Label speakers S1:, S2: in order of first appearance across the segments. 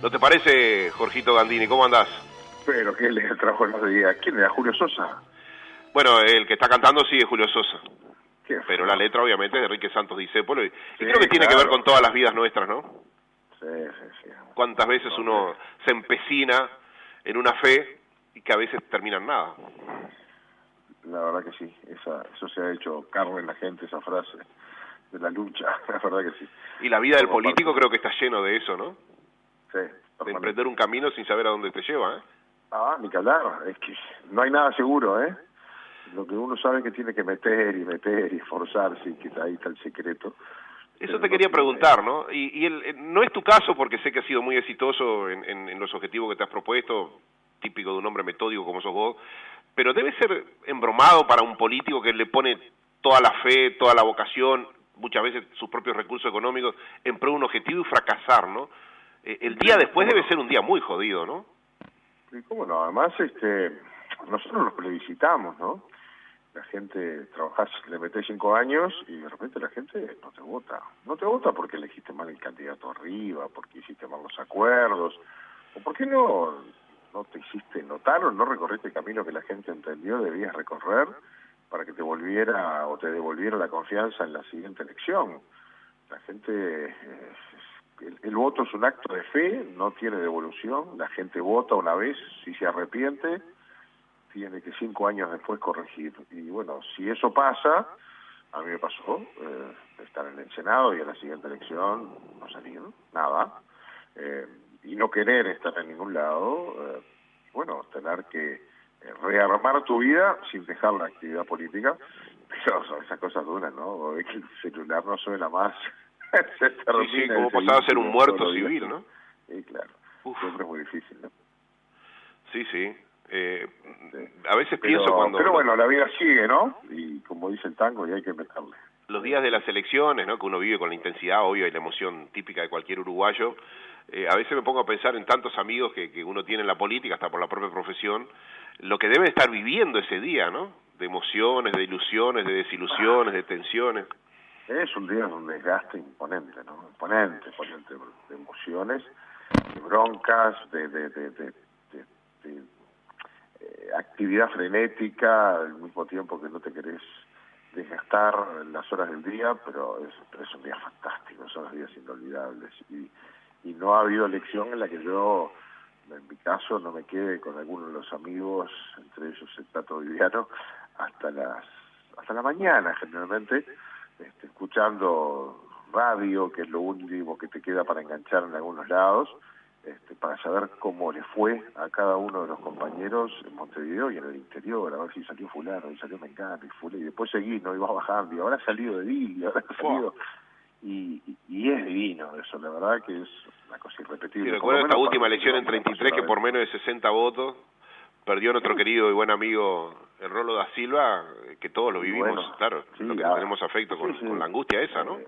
S1: ¿No te parece, Jorgito Gandini? ¿Cómo andás?
S2: Pero ¿qué le trajo los días? ¿Quién era? ¿Julio Sosa?
S1: Bueno, el que está cantando sí es Julio Sosa. Pero la
S2: Feo.
S1: letra obviamente es de Enrique Santos Discépolo y
S2: Sí,
S1: creo que tiene que ver con todas las vidas nuestras, ¿no?
S2: Sí, sí, sí.
S1: Cuántas veces uno se empecina en una fe y que a veces termina en nada.
S2: La verdad que sí, eso se ha hecho cargo en la gente, esa frase de la lucha, la verdad que sí.
S1: Y la vida del
S2: Forma
S1: político
S2: parte.
S1: creo que está lleno de eso, ¿no?
S2: Sí,
S1: De emprender un camino sin saber a dónde te lleva, ¿eh?
S2: Ah, ni que hablar, es que no hay nada seguro, ¿eh? Lo que uno sabe es que tiene que meter y esforzarse, y que ahí está el secreto.
S1: Eso
S2: Pero
S1: te
S2: no
S1: quería
S2: tiene...
S1: preguntar, ¿no? No es tu caso porque sé que has sido muy exitoso en los objetivos que te has propuesto, típico de un hombre metódico como sos vos, pero debe ser embromado para un político que le pone toda la fe, toda la vocación, muchas veces sus propios recursos económicos, en pro de un objetivo y fracasar, ¿no? El día después debe ser un día muy jodido, ¿no?
S2: Y cómo no, además nosotros los plebiscitamos, ¿no? La gente, trabajás, le metés 5 años y de repente la gente no te vota. No te vota porque elegiste mal el candidato arriba, porque hiciste mal los acuerdos, o porque no te hiciste notar o no recorriste el camino que la gente entendió debías recorrer para que te volviera o te devolviera la confianza en la siguiente elección. La gente, el voto es un acto de fe, no tiene devolución, la gente vota una vez, si se arrepiente, tiene que 5 años después corregir. Y bueno, si eso pasa, a mí me pasó, estar en el Senado y en la siguiente elección no salir, nada, y no querer estar en ningún lado, bueno, tener que rearmar tu vida sin dejar la actividad política, pero son esas cosas duras, ¿no? Ves que el celular no suena más, se termina
S1: Sí, como
S2: ese
S1: pasaba a ser un
S2: vínculo todos
S1: muerto
S2: los días.
S1: civil, ¿no?
S2: Sí, claro,
S1: Uf.
S2: siempre es muy difícil, ¿no?
S1: Sí.
S2: Sí.
S1: A veces pienso cuando
S2: Pero bueno, la vida sigue, ¿no? Y como dice el tango, y hay que meterle.
S1: los días de las elecciones, ¿no? Que uno vive con la intensidad, obvio, y la emoción típica de cualquier uruguayo, a veces me pongo a pensar en tantos amigos que uno tiene en la política, hasta por la propia profesión, lo que deben estar viviendo ese día, ¿no? De emociones, de ilusiones, de desilusiones, de tensiones.
S2: Es un día de un desgaste imponente, ¿no? Imponente de emociones, de broncas, de actividad frenética, al mismo tiempo que no te querés desgastar en las horas del día, pero es un día fantástico, son los días inolvidables. Y no ha habido elección en la que yo, en mi caso, no me quede con alguno de los amigos, entre ellos el Tato Viviano, hasta la mañana, generalmente, escuchando radio, que es lo último que te queda para enganchar en algunos lados, para saber cómo le fue a cada uno de los compañeros en Montevideo y en el interior, a ver si salió fulano, y salió Mengano, y después seguí, no iba bajando, y ahora ha salido de Dili, ahora ha salido... Y es divino eso, la verdad que es una cosa irrepetible.
S1: Sí, recuerdo esta última elección en
S2: para
S1: 33 que por menos de 60 votos perdió nuestro querido y buen amigo el Rolo da Silva, que todos lo vivimos,
S2: bueno,
S1: claro,
S2: sí,
S1: lo que tenemos afecto con la angustia esa, ¿no?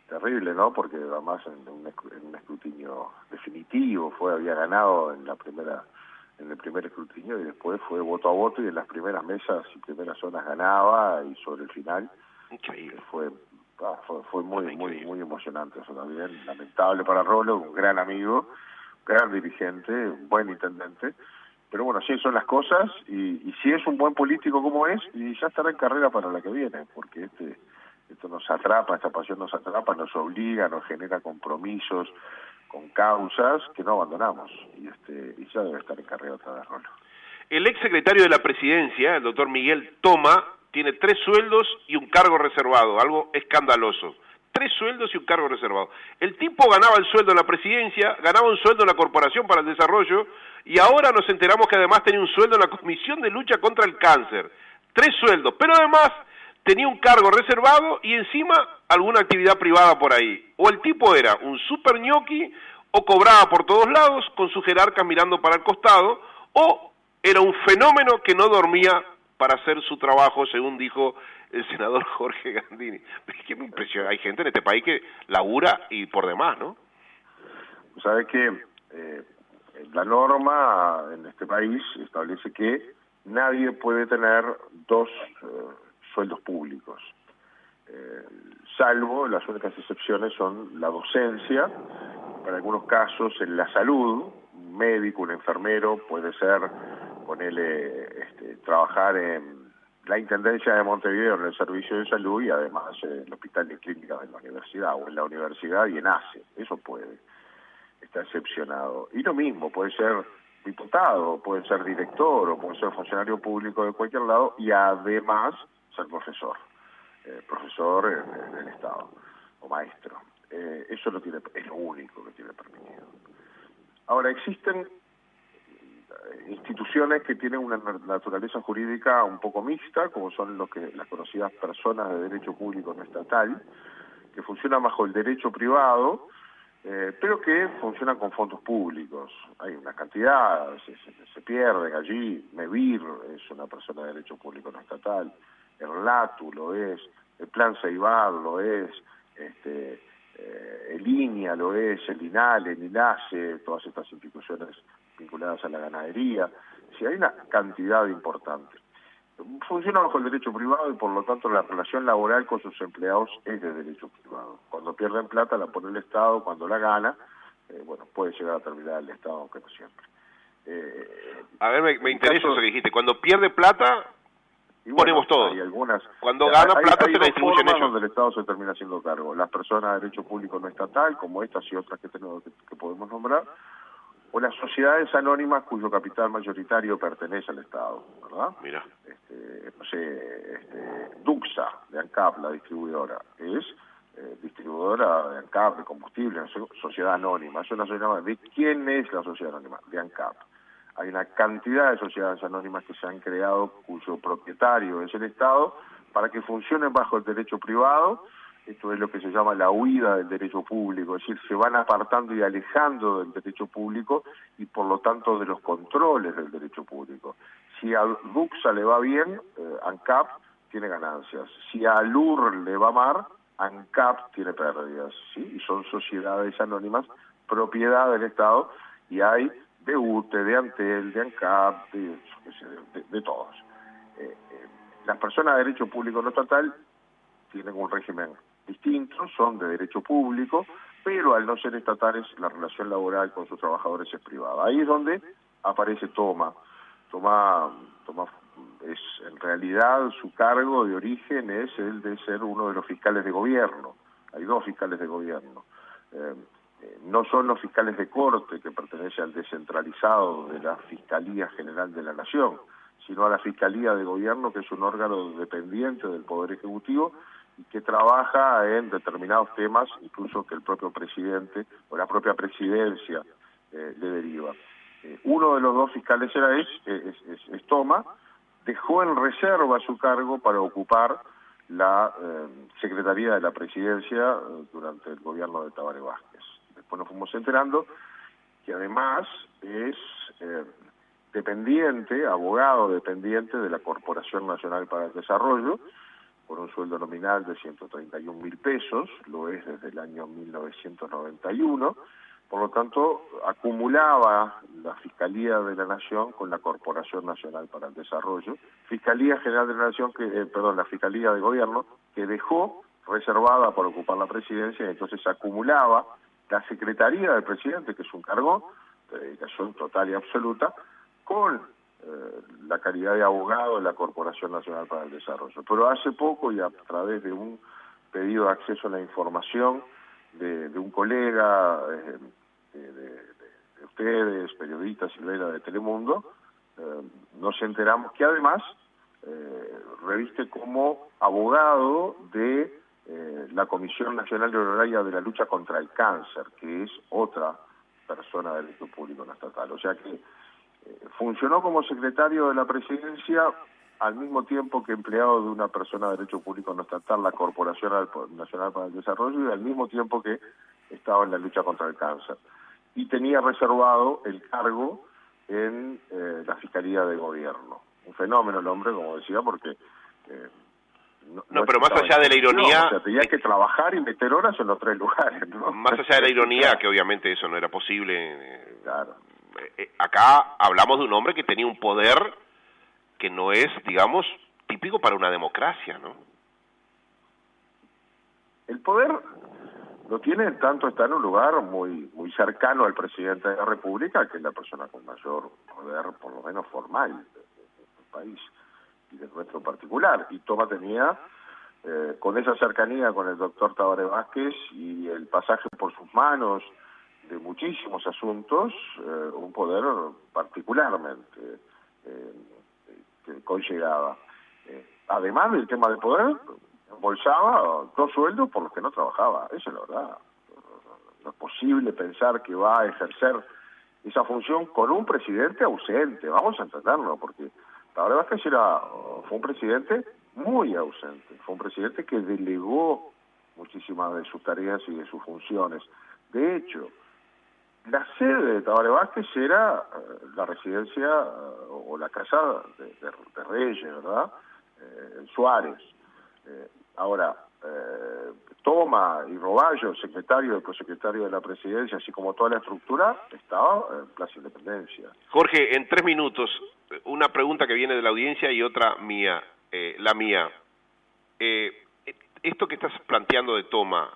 S2: Terrible, ¿no? Porque además en un escrutinio definitivo había ganado en el primer escrutinio y después fue voto a voto y en las primeras mesas y primeras zonas ganaba y sobre el final
S1: Increíble.
S2: Fue muy emocionante eso también, lamentable para Rolo, un gran amigo, gran dirigente, un buen intendente, pero bueno, así son las cosas y si es un buen político como es, y ya estará en carrera para la que viene, porque esto nos atrapa, esta pasión nos atrapa, nos obliga, nos genera compromisos con causas que no abandonamos y ya debe estar en carrera otra vez Rolo.
S1: El ex secretario de la Presidencia, el doctor Miguel Toma, tiene 3 sueldos y un cargo reservado, algo escandaloso. 3 sueldos y un cargo reservado. El tipo ganaba el sueldo en la Presidencia, ganaba un sueldo en la Corporación para el Desarrollo y ahora nos enteramos que además tenía un sueldo en la Comisión de Lucha contra el Cáncer. 3 sueldos, pero además tenía un cargo reservado y encima alguna actividad privada por ahí. O el tipo era un super ñoqui o cobraba por todos lados con su jerarca mirando para el costado o era un fenómeno que no dormía para hacer su trabajo, según dijo el senador Jorge Gandini. Es que me impresiona, hay gente en este país que labura y por demás, ¿no?
S2: ¿Sabes qué? La norma en este país establece que nadie puede tener 2 sueldos públicos, salvo las únicas excepciones son la docencia, para algunos casos en la salud, un médico, un enfermero, puede ser, trabajar en la Intendencia de Montevideo en el servicio de salud y además en el Hospital de Clínicas de la Universidad o en la Universidad y en ACE, eso puede, está excepcionado. Y lo mismo, puede ser diputado, puede ser director o puede ser funcionario público de cualquier lado y además ser profesor, en el Estado o maestro. Eso lo tiene, es lo único que tiene permitido. Ahora, existen instituciones que tienen una naturaleza jurídica un poco mixta, como son las conocidas personas de derecho público no estatal, que funcionan bajo el derecho privado, pero que funcionan con fondos públicos. Hay una cantidad, se pierden allí. MEVIR es una persona de derecho público no estatal, el LATU lo es, el Plan Ceibal lo es, el INIA lo es, el INALE, el INASE, todas estas instituciones vinculadas a la ganadería. Si hay una cantidad importante. Funciona bajo el derecho privado y por lo tanto la relación laboral con sus empleados es de derecho privado. Cuando pierden plata la pone el Estado, cuando la gana, puede llegar a terminar el Estado, aunque no siempre.
S1: A ver, me interesa eso que dijiste. Cuando pierde plata, ponemos todo. Cuando gana plata se la distribuyen ellos.
S2: Donde el Estado se termina haciendo cargo. Las personas de derecho público no estatal, como estas y otras que podemos nombrar, o las sociedades anónimas cuyo capital mayoritario pertenece al Estado, ¿verdad?
S1: Mira.
S2: Duxa, de ANCAP, la distribuidora, es distribuidora de ANCAP, de combustible, sociedad anónima. Es una sociedad anónima. ¿De quién es la sociedad anónima? De ANCAP. Hay una cantidad de sociedades anónimas que se han creado cuyo propietario es el Estado para que funcionen bajo el derecho privado. Esto es lo que se llama la huida del derecho público, es decir, se van apartando y alejando del derecho público y por lo tanto de los controles del derecho público. Si a Duxa le va bien, ANCAP tiene ganancias. Si a ALUR le va mal, ANCAP tiene pérdidas, ¿sí? Y son sociedades anónimas, propiedad del Estado, y hay de UTE, de ANTEL, de ANCAP, de todos. Las personas de derecho público no estatal tienen un régimen distinto, son de derecho público, pero al no ser estatales la relación laboral con sus trabajadores es privada. Ahí es donde aparece Toma es en realidad su cargo de origen es el de ser uno de los fiscales de gobierno. Hay dos fiscales de gobierno. No son los fiscales de corte que pertenece al descentralizado de la Fiscalía General de la Nación, sino a la Fiscalía de Gobierno, que es un órgano dependiente del Poder Ejecutivo y que trabaja en determinados temas, incluso que el propio presidente o la propia presidencia le deriva. Uno de los dos fiscales es Toma, dejó en reserva su cargo para ocupar la Secretaría de la Presidencia durante el gobierno de Tabaré Vázquez. Después nos fuimos enterando que además es abogado dependiente de la Corporación Nacional para el Desarrollo, por un sueldo nominal de 131.000 pesos, lo es desde el año 1991, por lo tanto acumulaba la Fiscalía de la Nación con la Corporación Nacional para el Desarrollo, Fiscalía General de la Nación, la Fiscalía de Gobierno, que dejó reservada para ocupar la presidencia, y entonces acumulaba la Secretaría del Presidente, que es un cargo de dedicación total y absoluta, con la calidad de abogado de la Corporación Nacional para el Desarrollo. Pero hace poco, y a través de un pedido de acceso a la información de un colega de ustedes, periodistas Silvera de Telemundo, nos enteramos que además reviste como abogado de la Comisión Nacional de Honoraria de la Lucha contra el Cáncer, que es otra persona del derecho público no estatal. O sea que funcionó como secretario de la presidencia al mismo tiempo que empleado de una persona de derecho público no estatal, la Corporación Nacional para el Desarrollo, y al mismo tiempo que estaba en la lucha contra el cáncer. Y tenía reservado el cargo en la Fiscalía de Gobierno. Un fenómeno el hombre, como decía, porque...
S1: No, pero más allá de la ironía...
S2: O sea, tenía que trabajar y meter horas en los tres lugares, ¿no?
S1: Más allá de la ironía, que obviamente eso no era posible...
S2: Claro.
S1: Acá hablamos de un hombre que tenía un poder que no es, digamos, típico para una democracia, ¿no?
S2: El poder lo tiene en tanto está en un lugar muy cercano al presidente de la República, que es la persona con mayor poder, por lo menos formal, del país y de nuestro particular. Y Toma tenía, con esa cercanía con el doctor Tabaré Vázquez y el pasaje por sus manos de muchísimos asuntos, un poder particularmente que conllevaba. Además del tema del poder, embolsaba 2 sueldos por los que no trabajaba. Eso es la verdad. No es posible pensar que va a ejercer esa función con un presidente ausente. Vamos a entenderlo, porque Tabaré Vázquez fue un presidente muy ausente. Fue un presidente que delegó muchísimas de sus tareas y de sus funciones. De hecho, la sede de Tabaré Vázquez era la residencia o la casa de Reyes, ¿verdad? En Suárez. Ahora, Toma y Roballo, secretario y prosecretario de la presidencia, así como toda la estructura, estaba en Plaza Independencia.
S1: Jorge, en 3 minutos, una pregunta que viene de la audiencia y otra mía, la mía. Esto que estás planteando de Toma,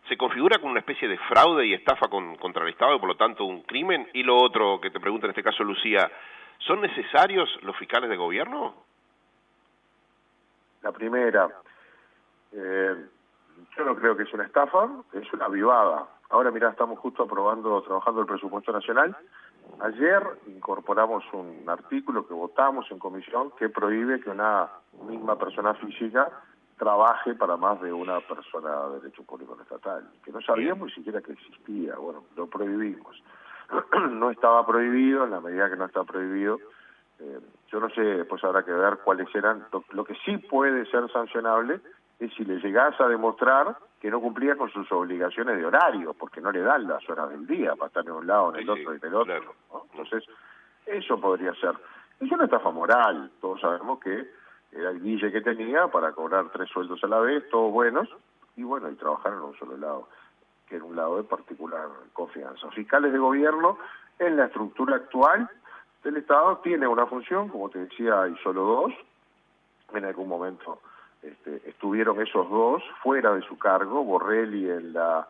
S1: ¿se configura como una especie de fraude y estafa contra el Estado y por lo tanto un crimen? Y lo otro que te pregunta en este caso Lucía, ¿son necesarios los fiscales de gobierno?
S2: La primera, yo no creo que es una estafa, es una avivada. Ahora mirá, estamos justo trabajando el presupuesto nacional. Ayer incorporamos un artículo que votamos en comisión que prohíbe que una misma persona física trabaje para más de una persona de derecho público estatal, que no sabíamos ni siquiera que existía. Bueno, lo prohibimos. No estaba prohibido, en la medida que no está prohibido, yo no sé, después habrá que ver cuáles eran. Lo que sí puede ser sancionable es si le llegás a demostrar que no cumplía con sus obligaciones de horario, porque no le dan las horas del día para estar en un lado, en el otro y en el otro,
S1: claro.
S2: ¿no? Entonces, eso podría ser. Es una estafa moral. Todos sabemos que era el guille que tenía para cobrar 3 sueldos a la vez, todos buenos, y bueno, y trabajar en un solo lado, que era un lado de particular confianza. Fiscales de gobierno, en la estructura actual del Estado, tiene una función, como te decía, hay solo 2, en algún momento estuvieron esos 2 fuera de su cargo, Borrelli en la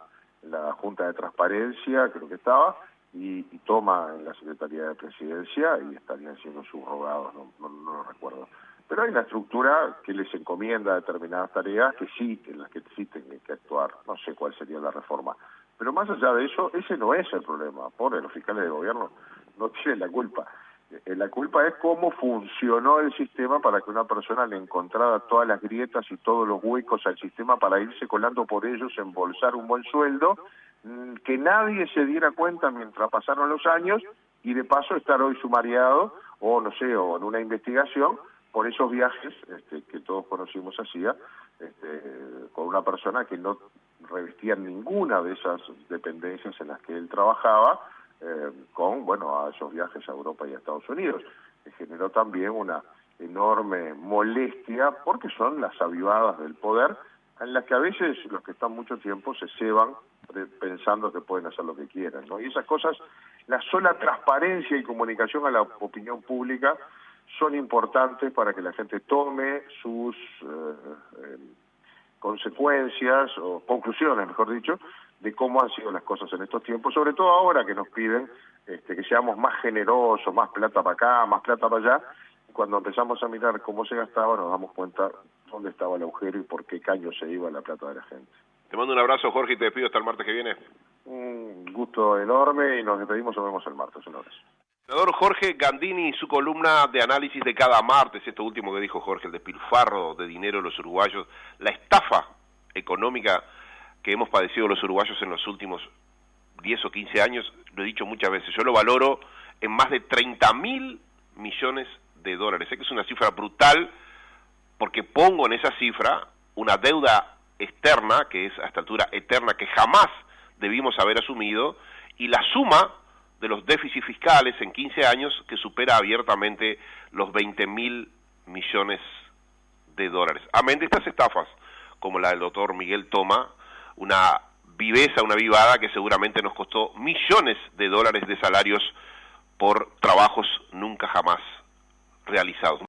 S2: Junta de Transparencia, creo que estaba, y Toma en la Secretaría de Presidencia, y estarían siendo subrogados, no lo recuerdo. Pero hay una estructura que les encomienda determinadas tareas en las que sí tienen que actuar. No sé cuál sería la reforma. Pero más allá de eso, ese no es el problema. Pobre, los fiscales de gobierno no tienen la culpa. La culpa es cómo funcionó el sistema para que una persona le encontrara todas las grietas y todos los huecos al sistema para irse colando por ellos, embolsar un buen sueldo, que nadie se diera cuenta mientras pasaron los años y de paso estar hoy sumariado o no sé, o en una investigación por esos viajes que todos conocimos hacía, con una persona que no revestía ninguna de esas dependencias en las que él trabajaba, a esos viajes a Europa y a Estados Unidos. Que generó también una enorme molestia, porque son las avivadas del poder, en las que a veces los que están mucho tiempo se ceban pensando que pueden hacer lo que quieran, ¿no? Y esas cosas, la sola transparencia y comunicación a la opinión pública son importantes para que la gente tome sus consecuencias o conclusiones, mejor dicho, de cómo han sido las cosas en estos tiempos, sobre todo ahora que nos piden que seamos más generosos, más plata para acá, más plata para allá. Cuando empezamos a mirar cómo se gastaba, nos damos cuenta dónde estaba el agujero y por qué caño se iba la plata de la gente.
S1: Te mando un abrazo, Jorge, y te despido hasta el martes que viene.
S2: Un gusto enorme y nos despedimos, nos vemos el martes. Un abrazo.
S1: Senador Jorge Gandini y su columna de análisis de cada martes, esto último que dijo Jorge, el despilfarro de dinero de los uruguayos, la estafa económica que hemos padecido los uruguayos en los últimos 10 o 15 años, lo he dicho muchas veces, yo lo valoro en más de 30.000 millones de dólares. Sé que es una cifra brutal, porque pongo en esa cifra una deuda externa, que es a esta altura eterna, que jamás debimos haber asumido, y la suma de los déficits fiscales en 15 años que supera abiertamente los 20.000 millones de dólares. Amén de estas estafas, como la del doctor Miguel Toma, una viveza, una vivada que seguramente nos costó millones de dólares de salarios por trabajos nunca jamás realizados.